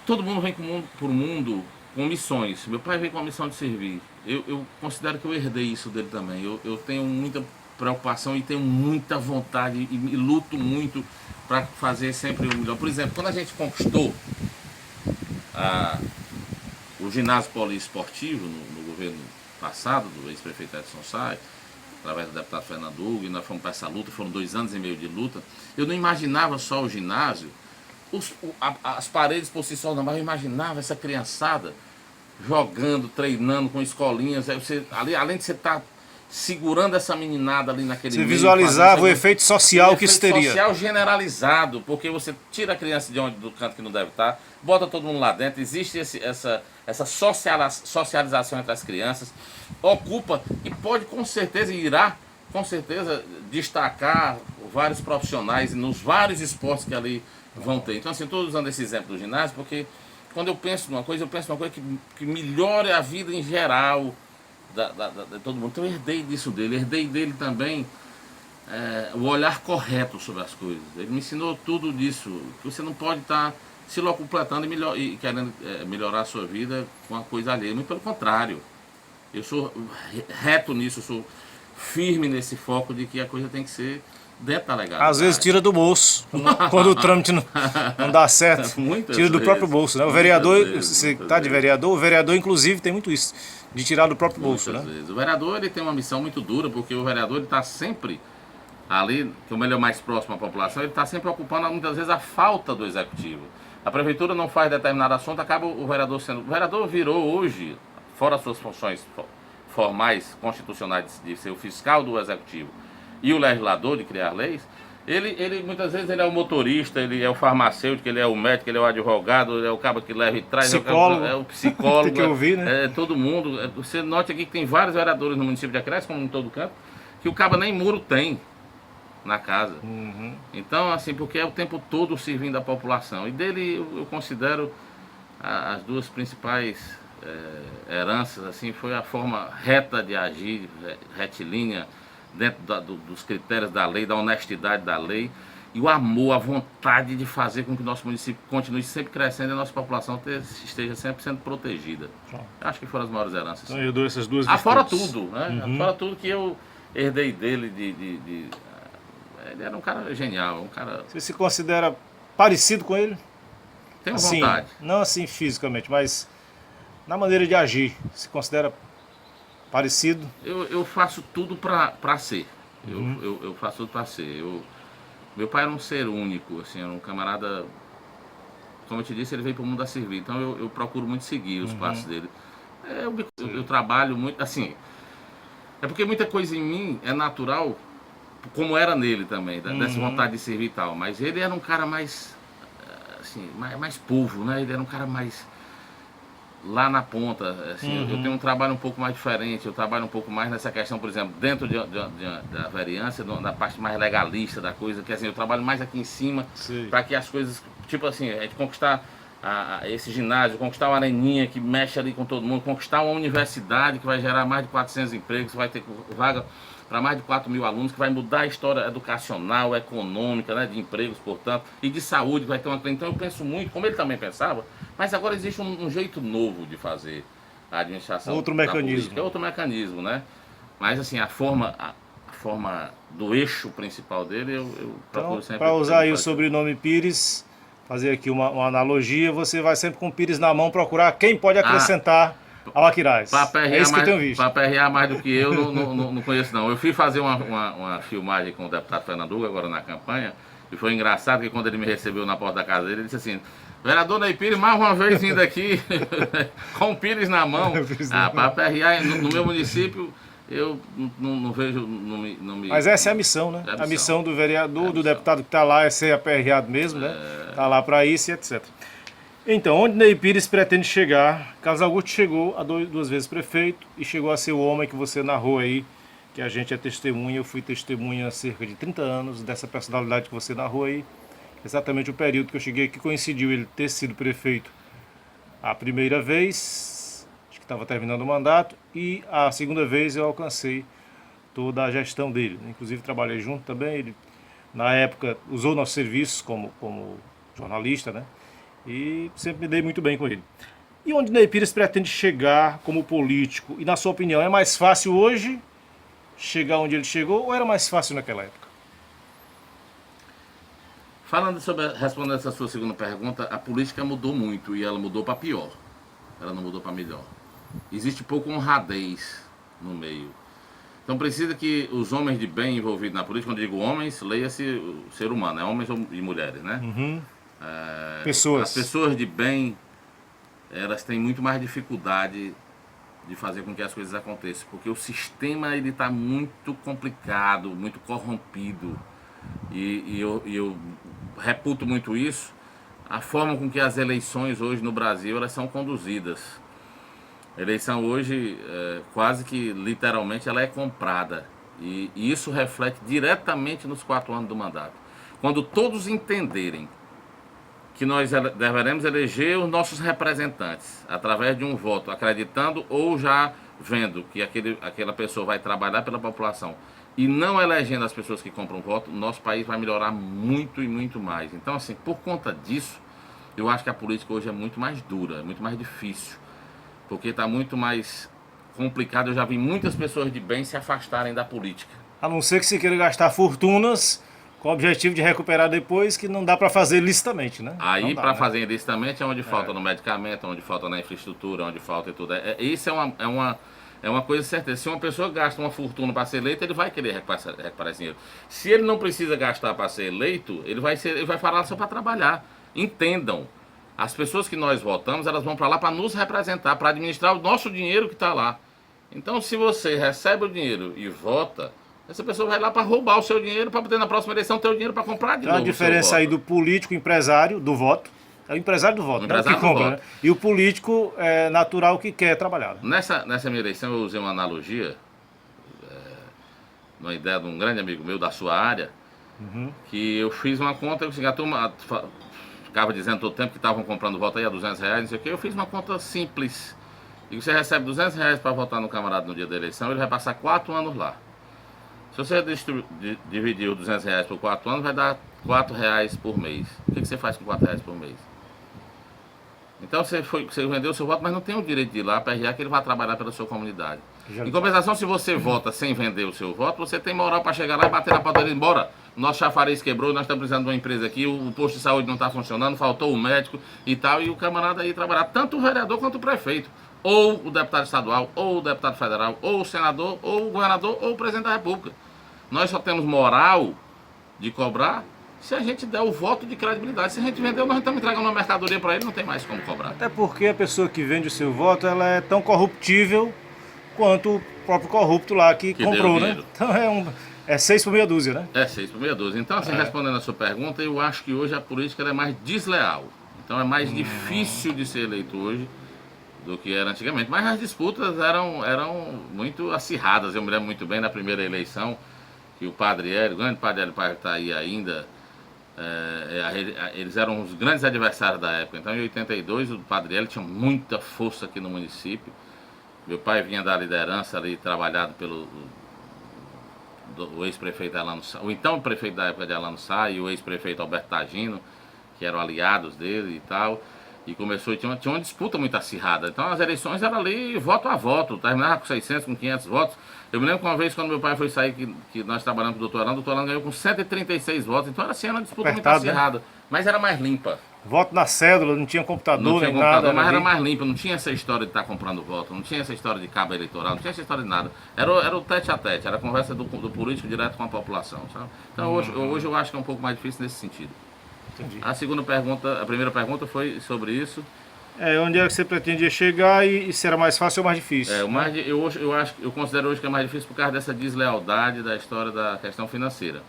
Todo mundo vem por mundo com missões. Meu pai veio com a missão de servir. Eu considero que eu herdei isso dele também. Eu tenho muita preocupação e tenho muita vontade e luto muito para fazer sempre o melhor. Por exemplo, quando a gente conquistou o ginásio poliesportivo no governo passado, do ex-prefeito Edson Sá, através do deputado Fernando Hugo, e nós fomos para essa luta, foram 2 anos e meio de luta. Eu não imaginava só o ginásio, as paredes por si só, não, mas eu imaginava essa criançada jogando, treinando com escolinhas. Aí você, ali, além de você estar segurando essa meninada ali naquele Você meio, visualizava o efeito social que isso teria. Social generalizado, porque você tira a criança do canto que não deve estar, bota todo mundo lá dentro, existe essa socialização entre as crianças, ocupa e pode com certeza, irá com certeza destacar vários profissionais nos vários esportes que ali vão ter. Então assim, estou usando esse exemplo do ginásio porque quando eu penso numa coisa, que melhore a vida em geral de todo mundo. Então eu herdei disso dele, herdei dele também o olhar correto sobre as coisas. Ele me ensinou tudo disso, que você não pode estar se locupletando e querendo melhorar a sua vida com uma coisa alheia. Muito pelo contrário, eu sou reto nisso, eu sou firme nesse foco de que a coisa tem que ser dentro da legalidade. Às vezes tira do bolso, quando o trâmite não dá certo, tira do próprio bolso, né? O vereador, você está de vereador, o vereador inclusive tem muito isso, de tirar do próprio bolso, né? Vezes. O vereador ele tem uma missão muito dura, porque o vereador ele está sempre ali, como ele é mais próximo à população, ele está sempre ocupando muitas vezes a falta do executivo. A prefeitura não faz determinado assunto, acaba o vereador sendo... O vereador virou hoje, fora as suas funções formais, constitucionais de ser o fiscal do executivo e o legislador de criar leis, ele muitas vezes ele é o motorista, ele é o farmacêutico, ele é o médico, ele é o advogado, ele é o cara que leva e traz, psicólogo. É o psicólogo, tem que ouvir, né? Todo mundo. Você note aqui que tem vários vereadores no município de Acresce, como em todo canto, que o cabo nem muro tem na casa. Então, assim, porque é o tempo todo servindo a população. E dele eu considero as 2 principais heranças, assim, foi a forma reta de agir, retilínea, dentro dos critérios da lei, da honestidade da lei, e o amor, a vontade de fazer com que o nosso município continue sempre crescendo e a nossa população esteja sempre sendo protegida. Acho que foram as maiores heranças. Então eu dou essas 2 Fora tudo, né? Fora tudo que eu herdei dele, Ele era um cara genial, um cara... Você se considera parecido com ele? Tenho Assim, vontade. não assim fisicamente, mas na maneira de agir, se considera parecido? Eu faço tudo pra ser. Uhum. Eu faço tudo pra ser. Meu pai era um ser único, assim, era um camarada... Como eu te disse, ele veio pro mundo a servir. Então eu procuro muito seguir os passos dele. Eu trabalho muito, assim... É porque muita coisa em mim é natural, como era nele também, dessa vontade de servir e tal. Mas ele era um cara mais, assim, mais povo, né? Ele era um cara mais lá na ponta. Assim, eu tenho um trabalho um pouco mais diferente, eu trabalho um pouco mais nessa questão, por exemplo, dentro da vereança, da parte mais legalista da coisa, que assim, eu trabalho mais aqui em cima, para que as coisas, tipo assim, a gente conquistar esse ginásio, conquistar uma areninha que mexe ali com todo mundo, conquistar uma universidade que vai gerar mais de 400 empregos, vai ter vaga para mais de 4.000 alunos, que vai mudar a história educacional, econômica, né, de empregos, portanto, e de saúde, vai ter uma... Então eu penso muito, como ele também pensava, mas agora existe um jeito novo de fazer a administração. Outro da mecanismo. política, é outro mecanismo, né? Mas assim, a forma do eixo principal dele, eu procuro Então, sempre... para usar aí o sobrenome Pires, fazer aqui uma analogia, você vai sempre com o Pires na mão procurar quem pode acrescentar ao Aquiraz. É isso que eu tenho visto. Para perrear mais do que eu, não conheço não. Eu fui fazer uma filmagem com o deputado Fernando Hugo agora na campanha, e foi engraçado que quando ele me recebeu na porta da casa dele, ele disse assim: vereador Ney Pires, mais uma vez vindo aqui com o Pires na mão. Para perrear no meu município, eu não vejo... Não me... Mas essa é a missão, né? A missão do vereador, do deputado que está lá é ser aperreado mesmo, né? Está lá para isso e etc. Então, onde Ney Pires pretende chegar? Carlos Augusto chegou a duas vezes prefeito e chegou a ser o homem que você narrou aí, que a gente é testemunha. Eu fui testemunha há cerca de 30 anos dessa personalidade que você narrou aí. Exatamente o período que eu cheguei, que coincidiu ele ter sido prefeito a primeira vez, acho que estava terminando o mandato, e a segunda vez eu alcancei toda a gestão dele. Inclusive trabalhei junto também, ele na época usou nossos serviços como jornalista, né? E sempre me dei muito bem com ele. E onde Ney Pires pretende chegar como político? E na sua opinião, é mais fácil hoje chegar onde ele chegou ou era mais fácil naquela época? Respondendo essa sua segunda pergunta, a política mudou muito e ela mudou para pior. Ela não mudou para melhor. Existe pouco honradez no meio. Então precisa que os homens de bem envolvidos na política, quando eu digo homens, leia-se o ser humano, homens e mulheres, né? Pessoas. As pessoas de bem, elas têm muito mais dificuldade de fazer com que as coisas aconteçam, porque o sistema ele está muito complicado, muito corrompido, e eu reputo muito isso, a forma com que as eleições hoje no Brasil elas são conduzidas. A eleição hoje, quase que literalmente, ela é comprada, e isso reflete diretamente nos 4 anos do mandato. Quando todos entenderem que nós deveremos eleger os nossos representantes através de um voto, acreditando ou já vendo que aquela pessoa vai trabalhar pela população e não elegendo as pessoas que compram voto, nosso país vai melhorar muito e muito mais. Então, assim, por conta disso, eu acho que a política hoje é muito mais dura, é muito mais difícil, porque está muito mais complicado. Eu já vi muitas pessoas de bem se afastarem da política. A não ser que se queira gastar fortunas com o objetivo de recuperar depois, que não dá para fazer licitamente, né? Aí, para fazer ilicitamente, é onde falta no medicamento, onde falta na infraestrutura, onde falta e tudo. Isso é uma coisa certa. Se uma pessoa gasta uma fortuna para ser eleito, ele vai querer recuperar esse dinheiro. Se ele não precisa gastar para ser eleito, ele vai falar só para trabalhar. Entendam. As pessoas que nós votamos, elas vão para lá para nos representar, para administrar o nosso dinheiro que está lá. Então, se você recebe o dinheiro e vota, essa pessoa vai lá para roubar o seu dinheiro, para poder na próxima eleição ter o dinheiro para comprar de novo. A diferença aí do político empresário do voto, é o empresário do voto, empresário que compra, né? E o político é natural que quer trabalhar. Nessa minha eleição eu usei uma analogia, uma ideia de um grande amigo meu da sua área, que eu fiz uma conta, a turma ficava dizendo todo tempo que estavam comprando voto aí a R$200, não sei o que, eu fiz uma conta simples. E você recebe R$200 para votar no camarada no dia da eleição, ele vai passar 4 anos lá. Se você dividir os R$200 por 4 anos, vai dar R$4 por mês. O que você faz com R$4 por mês? Então você vendeu o seu voto, mas não tem o direito de ir lá aperrear que ele vai trabalhar pela sua comunidade. Já- Em compensação, se você vota sem vender o seu voto, você tem moral para chegar lá e bater na porta dele, embora nosso chafariz quebrou, nós estamos precisando de uma empresa aqui, o posto de saúde não está funcionando, faltou o médico e tal, e o camarada aí trabalhar, tanto o vereador quanto o prefeito, ou o deputado estadual, ou o deputado federal, ou o senador, ou o governador, ou o presidente da república. Nós só temos moral de cobrar se a gente der o voto de credibilidade. Se a gente vendeu, nós estamos entregando uma mercadoria para ele, não tem mais como cobrar. Até porque a pessoa que vende o seu voto, ela é tão corruptível quanto o próprio corrupto lá que Que comprou, deu né? dinheiro. Então é 6 por meia dúzia, né? É 6 por meia dúzia. Então, assim, respondendo a sua pergunta, eu acho que hoje a política ela é mais desleal. Então é mais difícil de ser eleito hoje do que era antigamente. Mas as disputas eram muito acirradas. Eu me lembro muito bem na primeira eleição que o Padre Hélio, o grande Padre Hélio Paiva está aí ainda, eles eram os grandes adversários da época. Então em 82 o Padre Hélio tinha muita força aqui no município. Meu pai vinha da liderança ali, trabalhado pelo o ex-prefeito Elano Sá, o então prefeito da época de Elano Sá e o ex-prefeito Alberto Tagino, que eram aliados dele e tal. E começou, tinha uma disputa muito acirrada. Então as eleições eram ali voto a voto, terminava com 600, com 500 votos. Eu me lembro que uma vez quando meu pai foi sair, que nós trabalhamos com o doutor Arano ganhou com 136 votos. Então era assim, era uma disputa Apertado, muito acirrada, mas era mais limpa. Voto na cédula, não tinha computador Não tinha nem computador, nada. mas era ali. mais limpa, não tinha essa história de estar comprando voto, não tinha essa história de cabo eleitoral, não tinha essa história de nada. Era o tete a tete, era a conversa do político direto com a população, sabe? Então hoje eu acho que é um pouco mais difícil nesse sentido. Entendi. A primeira pergunta foi sobre isso. Onde é que você pretendia chegar e se era mais fácil ou mais difícil? Eu considero hoje que é mais difícil por causa dessa deslealdade da história da questão financeira.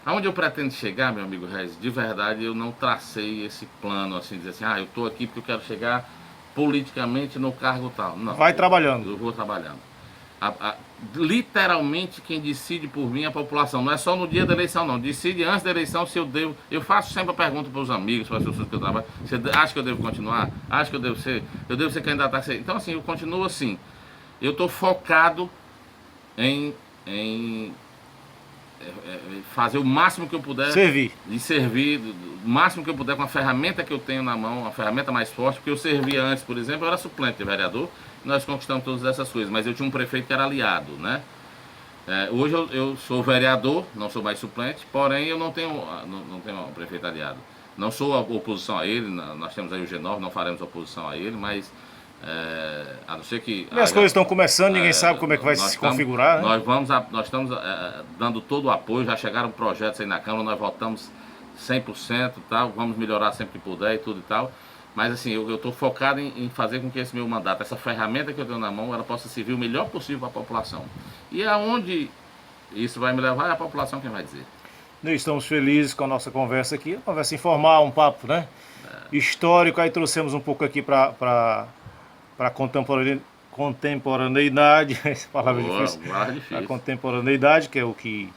Aonde eu pretendo chegar, meu amigo Regis, de verdade eu não tracei esse plano assim, dizer assim, eu estou aqui porque eu quero chegar politicamente no cargo tal. Não. Vai trabalhando. Eu vou trabalhando. Literalmente quem decide por mim é a população, não é só no dia da eleição não, decide antes da eleição se eu devo, eu faço sempre a pergunta para os amigos, para as pessoas que eu trabalho, você acha que eu devo continuar? Acha que eu devo ser candidato a ser? Então assim, eu continuo assim, eu estou focado em fazer o máximo que eu puder Servir. e servir o máximo que eu puder com a ferramenta que eu tenho na mão, a ferramenta mais forte, porque eu servia antes, por exemplo, eu era suplente de vereador, nós conquistamos todas essas coisas, mas eu tinha um prefeito que era aliado, né? Hoje eu sou vereador, não sou mais suplente, porém eu não tenho um prefeito aliado. Não sou a oposição a ele, nós temos aí o G9, não faremos oposição a ele, mas a não ser que... As coisas estão começando, ninguém sabe como é que vai se configurar, né? Nós estamos dando todo o apoio, já chegaram projetos aí na Câmara, nós votamos 100% e tal, vamos melhorar sempre que puder e tudo e tal. Mas assim, eu estou focado em fazer com que esse meu mandato, essa ferramenta que eu tenho na mão, ela possa servir o melhor possível para a população. E aonde isso vai me levar é a população quem vai dizer. Nós estamos felizes com a nossa conversa aqui, uma conversa informal, um papo, né? Histórico, aí trouxemos um pouco aqui para contemporaneidade, essa palavra é difícil. A contemporaneidade, que é o que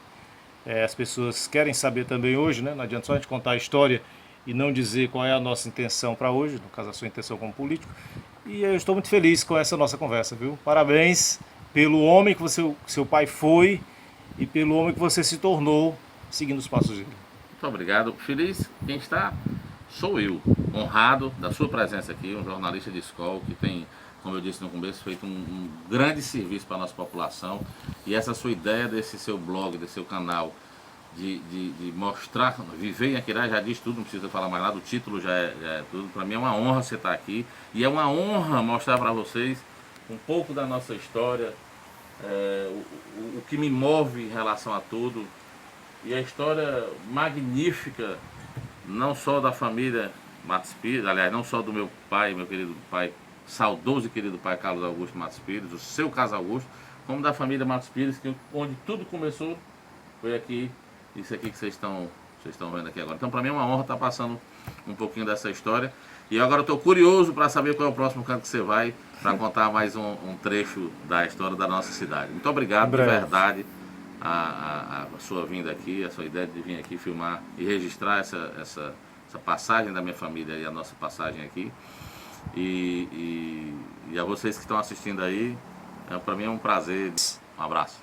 as pessoas querem saber também hoje, né? Não adianta só a gente contar a história e não dizer qual é a nossa intenção para hoje, no caso a sua intenção como político. E eu estou muito feliz com essa nossa conversa, viu? Parabéns pelo homem que seu pai foi e pelo homem que você se tornou seguindo os passos dele. Muito obrigado. Feliz quem está sou eu, honrado da sua presença aqui, um jornalista de escola que tem, como eu disse no começo, feito um grande serviço para a nossa população. E essa sua ideia desse seu blog, desse seu canal, de mostrar, viver em Aquirá, já diz tudo, não precisa falar mais nada, o título já é tudo. Para mim é uma honra você estar aqui e é uma honra mostrar para vocês um pouco da nossa história, o que me move em relação a tudo e a história magnífica, não só da família Matos Pires, aliás, não só do meu pai, meu querido pai, saudoso e querido pai Carlos Augusto Matos Pires, o seu Carlos Augusto, como da família Matos Pires, onde tudo começou foi aqui. Isso aqui que vocês estão vendo aqui agora. Então, para mim é uma honra estar passando um pouquinho dessa história. E agora eu estou curioso para saber qual é o próximo canto que você vai, para contar mais um trecho da história da nossa cidade. Muito obrigado, de verdade, a sua vinda aqui, a sua ideia de vir aqui filmar e registrar essa passagem da minha família e a nossa passagem aqui. E a vocês que estão assistindo aí, para mim é um prazer. Um abraço.